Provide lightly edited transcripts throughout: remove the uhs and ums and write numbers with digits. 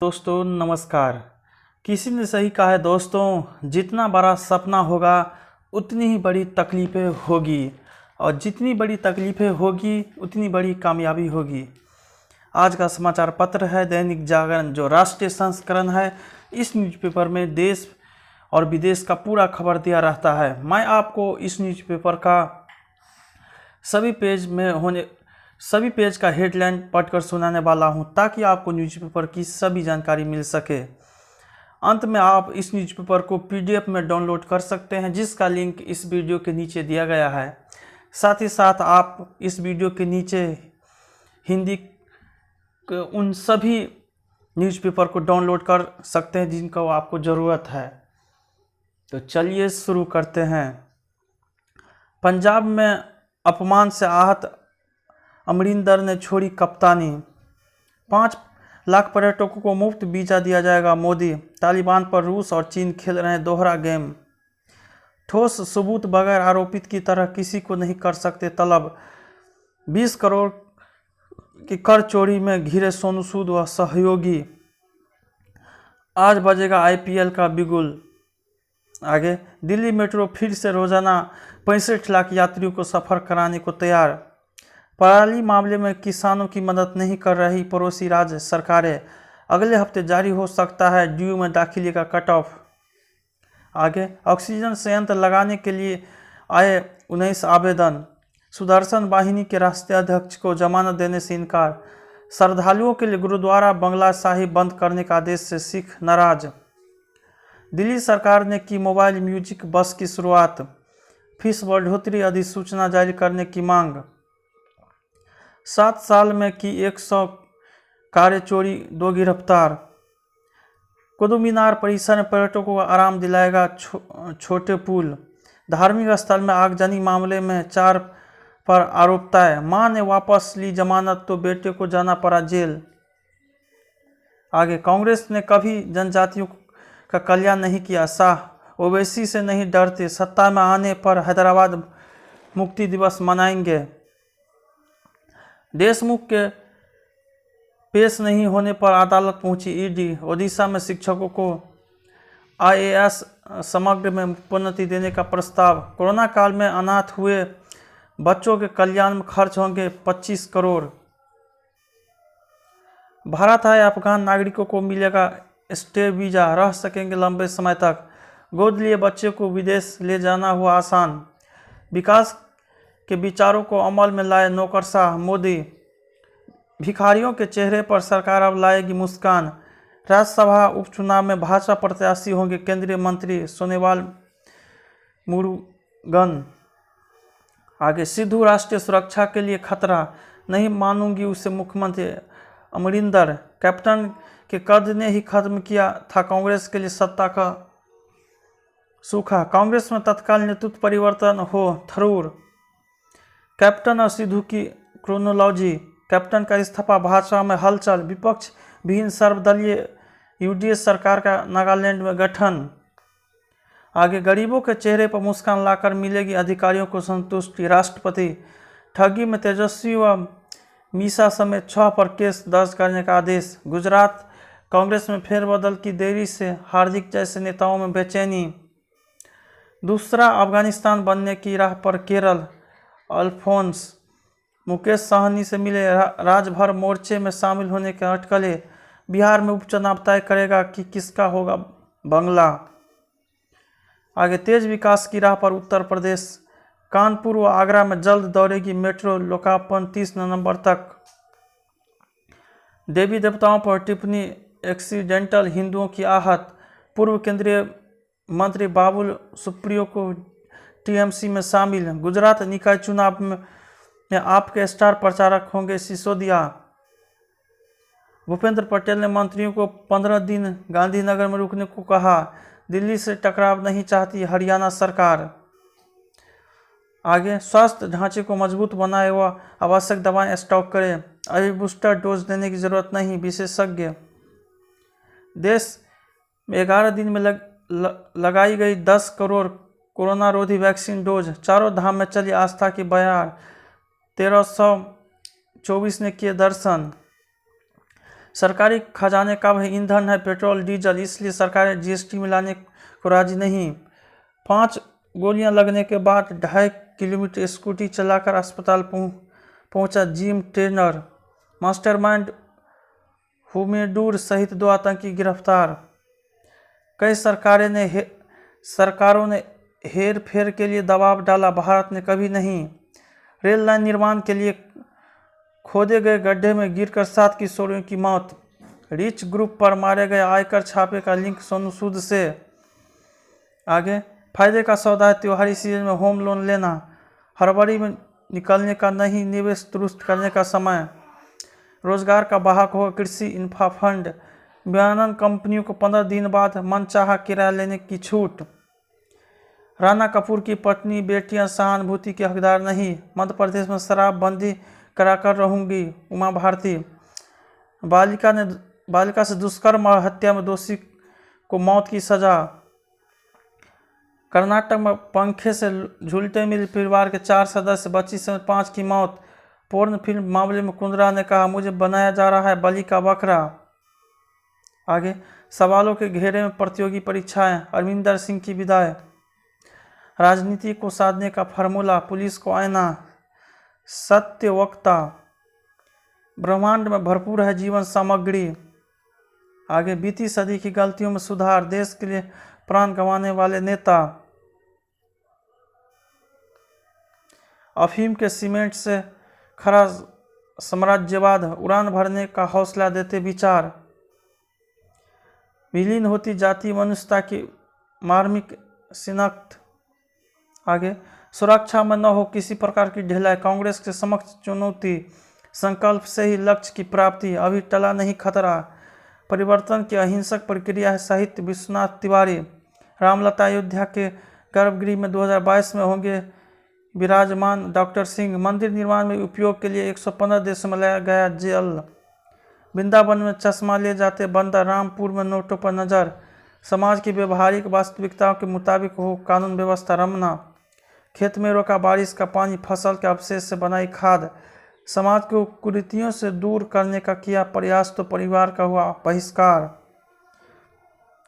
दोस्तों नमस्कार। किसी ने सही कहा है दोस्तों, जितना बड़ा सपना होगा उतनी ही बड़ी तकलीफ़ें होगी और जितनी बड़ी तकलीफ़ें होगी उतनी बड़ी कामयाबी होगी। आज का समाचार पत्र है दैनिक जागरण, जो राष्ट्रीय संस्करण है। इस न्यूज़पेपर में देश और विदेश का पूरा खबर दिया रहता है। मैं आपको इस न्यूज़पेपर का सभी पेज का हेडलाइन पढ़कर सुनाने वाला हूं, ताकि आपको न्यूज़पेपर की सभी जानकारी मिल सके। अंत में आप इस न्यूज़पेपर को पीडीएफ में डाउनलोड कर सकते हैं, जिसका लिंक इस वीडियो के नीचे दिया गया है। साथ ही साथ आप इस वीडियो के नीचे हिंदी के उन सभी न्यूज़पेपर को डाउनलोड कर सकते हैं जिनको आपको ज़रूरत है। तो चलिए शुरू करते हैं। पंजाब में अपमान से आहत अमरिंदर ने छोड़ी कप्तानी। 5 लाख पर्यटकों को मुफ्त वीज़ा दिया जाएगा। मोदी। तालिबान पर रूस और चीन खेल रहे हैं दोहरा गेम। ठोस सबूत बगैर आरोपित की तरह किसी को नहीं कर सकते तलब। 20 करोड़ की कर चोरी में घिरे सोनू सूद व सहयोगी। आज बजेगा आईपीएल का बिगुल। आगे, दिल्ली मेट्रो फिर से रोजाना 65 लाख यात्रियों को सफ़र कराने को तैयार। पराली मामले में किसानों की मदद नहीं कर रही पड़ोसी राज्य सरकारें। अगले हफ्ते जारी हो सकता है ड्यू में दाखिले का कट ऑफ। आगे, ऑक्सीजन संयंत्र लगाने के लिए आए 19 आवेदन। सुदर्शन वाहिनी के राष्ट्रीय अध्यक्ष को जमानत देने से इनकार। श्रद्धालुओं के लिए गुरुद्वारा बंगला साहिब बंद करने का आदेश से सिख नाराज। दिल्ली सरकार ने की मोबाइल म्यूजिक बस की शुरुआत। फीस बढ़ोतरी अधिसूचना जारी करने की मांग। 7 साल में की 100 कारें चोरी, 2 गिरफ्तार। कुतुब मीनार परिसर में पर्यटकों को आराम दिलाएगा छोटे पुल। धार्मिक स्थल में आगजनी मामले में 4 पर आरोप तय। मां ने वापस ली जमानत तो बेटे को जाना पड़ा जेल। आगे, कांग्रेस ने कभी जनजातियों का कल्याण नहीं किया। शाह ओवैसी से नहीं डरते, सत्ता में आने पर हैदराबाद मुक्ति दिवस मनाएंगे। देशमुख के पेश नहीं होने पर अदालत पहुंची ईडी। ओडिशा में शिक्षकों को आईएएस समग्र में प्रोन्नति देने का प्रस्ताव। कोरोना काल में अनाथ हुए बच्चों के कल्याण में खर्च होंगे 25 करोड़। भारत आए अफगान नागरिकों को मिलेगा स्टे वीज़ा, रह सकेंगे लंबे समय तक। गोद लिए बच्चे को विदेश ले जाना हुआ आसान। विकास के विचारों को अमल में लाए नौकरशाह मोदी। भिखारियों के चेहरे पर सरकार अब लाएगी मुस्कान। राज्यसभा उपचुनाव में भाजपा प्रत्याशी होंगे केंद्रीय मंत्री सोनोवाल मुरुगन। आगे, सिद्धू राष्ट्रीय सुरक्षा के लिए खतरा, नहीं मानूंगी उसे मुख्यमंत्री। अमरिंदर, कैप्टन के कद ने ही खत्म किया था कांग्रेस के लिए सत्ता का सूखा। कांग्रेस में तत्काल नेतृत्व परिवर्तन हो, थरूर। कैप्टन और सिद्धू की क्रोनोलॉजी। कैप्टन का इस्तीफा, भाजपा में हलचल। विपक्ष विहीन सर्वदलीय यूडीए सरकार का नागालैंड में गठन। आगे, गरीबों के चेहरे पर मुस्कान लाकर मिलेगी अधिकारियों को संतुष्टि। राष्ट्रपति, ठगी में तेजस्वी व मीसा समेत 6 पर केस दर्ज करने का आदेश। गुजरात कांग्रेस में फेरबदल की देरी से हार्दिक जैसे नेताओं में बेचैनी। दूसरा अफगानिस्तान बनने की राह पर केरल। अल्फोंस मुकेश साहनी से मिले, राजभर मोर्चे में शामिल होने के अटकलें। बिहार में उपचुनाव तय करेगा कि किसका होगा बंगला। आगे, तेज विकास की राह पर उत्तर प्रदेश। कानपुर व आगरा में जल्द दौड़ेगी मेट्रो, लोकार्पण 30 नवंबर तक। देवी देवताओं पर टिप्पणी, एक्सीडेंटल हिंदुओं की आहत। पूर्व केंद्रीय मंत्री बाबुल सुप्रियो को टीएमसी में शामिल। गुजरात निकाय चुनाव में आपके स्टार प्रचारक होंगे सिसोदिया। भूपेंद्र पटेल ने मंत्रियों को 15 दिन गांधीनगर में रुकने को कहा। दिल्ली से टकराव नहीं चाहती हरियाणा सरकार। आगे, स्वास्थ्य ढांचे को मजबूत बनाए व आवश्यक दवाएं स्टॉक करें। अभी बूस्टर डोज देने की जरूरत नहीं, विशेषज्ञ। देश में 11 दिन में लगाई गई 10 करोड़ कोरोना रोधी वैक्सीन डोज। चारों धाम में चली आस्था की बयार। 1324 ने किए दर्शन। सरकारी खजाने का वह ईंधन है पेट्रोल डीजल, इसलिए सरकारें जीएसटी में लाने को राजी नहीं। 5 गोलियां लगने के बाद 2.5 किलोमीटर स्कूटी चलाकर अस्पताल पहुंचा जिम ट्रेनर। मास्टरमाइंड हुमेडूर सहित 2 आतंकी गिरफ्तार। कई सरकारों ने हेर फेर के लिए दबाव डाला, भारत ने कभी नहीं। रेल लाइन निर्माण के लिए खोदे गए गड्ढे में गिरकर 7 किशोरियों की मौत। रिच ग्रुप पर मारे गए आयकर छापे का लिंक सोनू सूद से। आगे, फायदे का सौदा है त्योहारी सीजन में होम लोन लेना, हड़बड़ी में निकलने का नहीं, निवेश दुरुस्त करने का समय। रोजगार का वाहक होगा कृषि इंफ्रा फंड। विमानन कंपनियों को 15 दिन बाद मनचाहा किराया लेने की छूट। राणा कपूर की पत्नी बेटियां सहानुभूति के हकदार नहीं, मध्य प्रदेश में शराबबंदी कराकर रहूंगी, उमा भारती। बालिका से दुष्कर्म और हत्या में दोषी को मौत की सजा। कर्नाटक में पंखे से झूलते मिले परिवार के 4 सदस्य, बच्ची समेत 5 की मौत। पोर्न फिल्म मामले में कुंद्रा ने कहा, मुझे बनाया जा रहा है बलि का बकरा। आगे, सवालों के घेरे में प्रतियोगी परीक्षाएं, अरविंदर सिंह की विदाई। राजनीति को साधने का फार्मूला, पुलिस को आईना, सत्य वक्ता। ब्रह्मांड में भरपूर है जीवन सामग्री। आगे, बीती सदी की गलतियों में सुधार, देश के लिए प्राण गंवाने वाले नेता। अफीम के सीमेंट से खरा साम्राज्यवाद, उड़ान भरने का हौसला देते विचार। विलीन होती जाति मनुष्यता की मार्मिक शिनाख्त। आगे, सुरक्षा में न हो किसी प्रकार की ढिलाई, कांग्रेस के समक्ष चुनौती। संकल्प से ही लक्ष्य की प्राप्ति, अभी टला नहीं खतरा। परिवर्तन की अहिंसक प्रक्रिया है साहित्य, विश्वनाथ तिवारी। रामलता अयोध्या के गर्भगृह में 2022 में होंगे विराजमान, डॉक्टर सिंह। मंदिर निर्माण में उपयोग के लिए 115 देशों में लाया गया जल। वृंदावन में चश्मा ले जाते बंदर, रामपुर में नोटों पर नजर। समाज की व्यवहारिक वास्तविकताओं के मुताबिक हो कानून व्यवस्था, रमना। खेत में रोका बारिश का पानी, फसल के अवशेष से बनाई खाद। समाज को कुरीतियों से दूर करने का किया प्रयास तो परिवार का हुआ बहिष्कार।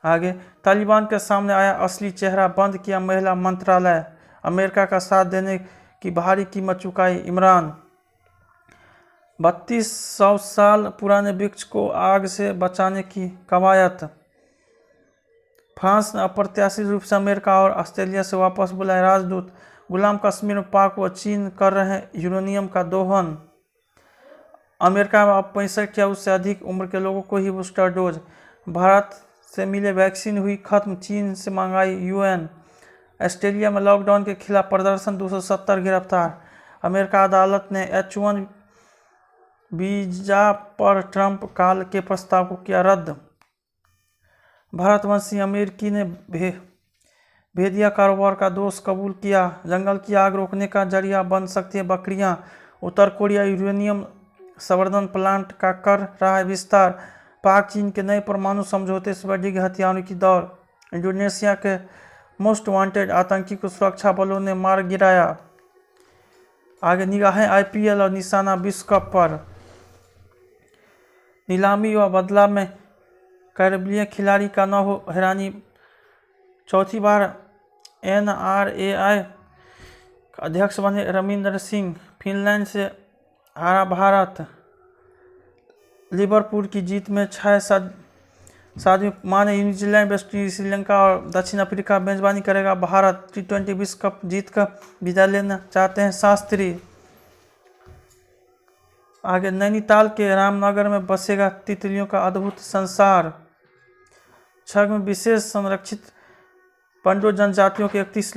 आगे, तालिबान के सामने आया असली चेहरा, बंद किया महिला मंत्रालय। अमेरिका का साथ देने की भारी कीमत चुकाई इमरान। 3200 साल पुराने वृक्ष को आग से बचाने की कवायद। फ्रांस ने अप्रत्याशित रूप से अमेरिका और ऑस्ट्रेलिया से वापस बुलाए राजदूत। गुलाम कश्मीर में पाक व चीन कर रहे हैं यूरेनियम का दोहन। अमेरिका में अब 65 या उससे अधिक उम्र के लोगों को ही बूस्टर डोज। भारत से मिले वैक्सीन हुई खत्म, चीन से मंगाई यूएन। ऑस्ट्रेलिया में लॉकडाउन के खिलाफ प्रदर्शन, 270 गिरफ्तार। अमेरिका अदालत ने H1 वीजा पर ट्रंप काल के प्रस्ताव को किया रद्द। भारतवंशी अमेरिकी ने भेदिया कारोबार का दोष कबूल किया। जंगल की आग रोकने का जरिया बन सकती है बकरियां। उत्तर कोरिया यूरेनियम संवर्धन प्लांट का कर रहा है विस्तार। पाक चीन के नए परमाणु समझौते से बढ़ेगी हथियारों की दौड़। इंडोनेशिया के मोस्ट वांटेड आतंकी को सुरक्षा बलों ने मार गिराया। आगे, निगाहें IPL और निशाना विश्व कप पर। नीलामी व बदलाव में कैरेबियन खिलाड़ी का न हो हैरानी। चौथी बार NRAI अध्यक्ष बने रविंद्र सिंह। फिनलैंड से हारा भारत। लिवरपूल की जीत में 6 सातवीं माने न्यूजीलैंड, वेस्टइंडीज, श्रीलंका और दक्षिण अफ्रीका मेजबानी करेगा भारत। T20 विश्व कप जीतकर विदाई लेना चाहते हैं शास्त्री। आगे, नैनीताल के रामनगर में बसेगा तितलियों का अद्भुत संसार। छग में विशेष संरक्षित पंडो जनजातियों के 31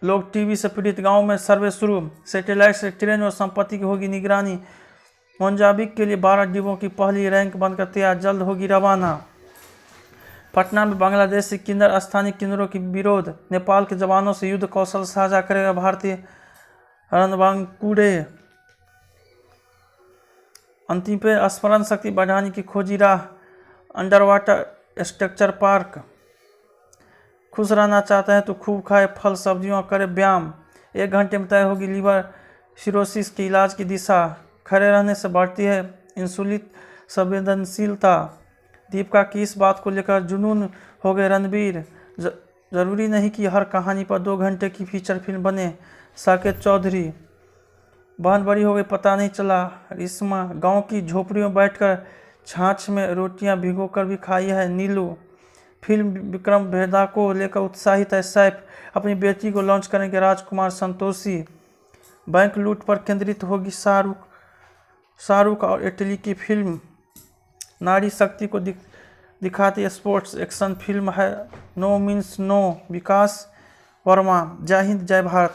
लोग टीबी से पीड़ित, गांव में सर्वे शुरू। सैटेलाइट से ट्रेन और संपत्ति की होगी निगरानी। मोजाम्बिक के लिए 12 डिब्बों की पहली रैंक बनकर तैयार, जल्द होगी रवाना। पटना में बांग्लादेश से किन्नर स्थानीय किन्नरों की विरोध। नेपाल के जवानों से युद्ध कौशल साझा करेगा भारतीय रणबांकुरे। अंतिम पे स्मरण शक्ति बढ़ाने की खोजी राह, अंडर वाटर स्ट्रक्चर पार्क। खुश रहना चाहते हैं तो खूब खाए फल सब्जियों और करें व्यायाम। 1 घंटे में तय होगी लीवर सिरोसिस के इलाज की दिशा। खड़े रहने से बढ़ती है इंसुलिन संवेदनशीलता। दीपिका की इस बात को लेकर जुनून हो गए रणबीर। जरूरी नहीं कि हर कहानी पर 2 घंटे की फीचर फिल्म बने। साकेत चौधरी। बहन बड़ी हो गई पता नहीं चला। रिश्मा। गांव की झोपड़ियों में बैठकर छाछ में रोटियां भिगोकर भी खाई है नीलू। फिल्म विक्रम वेधा को लेकर उत्साहित है सैफ। अपनी बेटी को लॉन्च करेंगे राजकुमार संतोषी। बैंक लूट पर केंद्रित होगी शाहरुख और इटली की फिल्म। नारी शक्ति को दिखाती स्पोर्ट्स एक्शन फिल्म है नो मीन्स नो। विकास वर्मा। जय हिंद जय भारत।